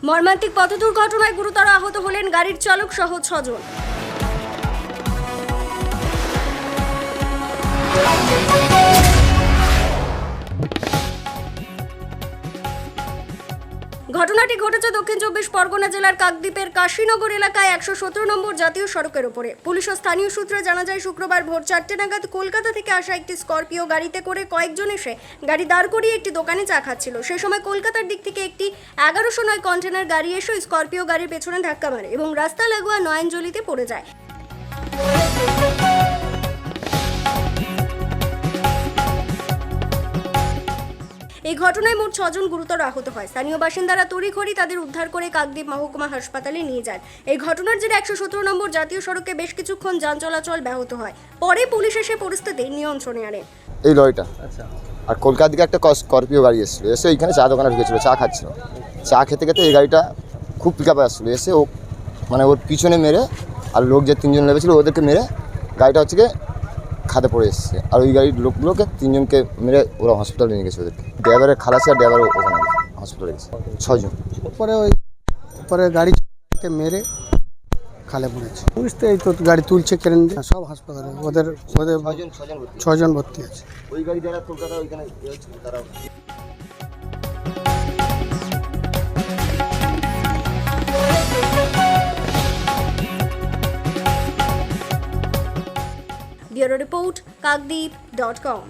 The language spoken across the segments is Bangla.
মর্মান্তিক পথ দুর্ঘটনায় গুরুতর আহত হলেন গাড়ির চালক সহ 6 জন। ঘটনাটি ঘটেছে দক্ষিণ 24 পরগনা জেলার কাকদ্বীপের কাশীনগর এলাকায় 117 নম্বর জাতীয় সড়কের উপরে। পুলিশ ও স্থানীয় সূত্রে জানা যায়, শুক্রবার ভোর 4টে নাগাদ কলকাতা থেকে আসা একটি স্করপিও গাড়িতে করে কয়েকজন এসে গাড়ি দাঁড় করিয়ে একটি দোকানে চা খাচ্ছিল। সে সময় কলকাতার দিক থেকে একটি 1109 কন্টেনার গাড়ি এসে স্করপিও গাড়ির পেছনে ধাক্কা মারে এবং রাস্তা লাগোয়া নয়নজলিতে পড়ে যায়। এই ঘটনায় মোট 6 জন গুরুতর আহত হয়। স্থানীয় বাসিন্দারা তড়িঘড়ি তাদের উদ্ধার করে কাকদ্বীপ মহকুমা হাসপাতালে নিয়ে যান। এই ঘটনার জেরে 117 নম্বর জাতীয় সড়কে বেশ কিছুক্ষণ যান চলাচল ব্যাহত হয়। পরে পুলিশ এসে পরিস্থিতি নিয়ন্ত্রণে আনে। এই লরিটা আর কলকাতা দিকে একটা স্করপিও গাড়ি এসেছিল, এসে ওইখানে চা দোকানে ঢুকেছিল, চা খাচ্ছিল। চা খেতে খেতে এই গাড়িটা খুব পিক আপে আসছিলো, এসে ও মানে ওর পিছনে মেরে, আর লোক যে 3 জন নেমেছিল ওদেরকে মেরে গাড়িটা হচ্ছে গিয়ে খাদে পড়ে এসেছে। আর ওই গাড়ির লোকগুলোকে 3 জনকে মেরে ওরা হসপিটালে নিয়ে গেছে। ওদেরকে ড্রাইভারের খালাসি আর ড্রাইভার ওখানে হসপিটালে গেছে 6 জন। পরে গাড়িকে মেরে খালে পড়েছে। বুঝতে এই তো গাড়ি তুলছে ক্রেন দিয়ে, সব হাসপাতালে ওদের 6 জন ভর্তি আছে। ওই গাড়ি যারা কলকাতা ওইখানে তারা Bureau Report, Kakdeep.com।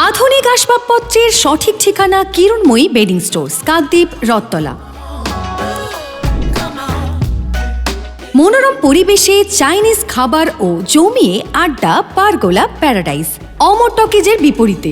আধুনিক আসবাবপত্রের সঠিক ঠিকানা কিরণময়ী বেডিং স্টোর্স, কাকদ্বীপ, রথতলা। মনোরম পরিবেশে চাইনিজ খাবার ও জমিয়ে আড্ডা পারগোলা প্যারাডাইস, অমর টকিজের বিপরীতে।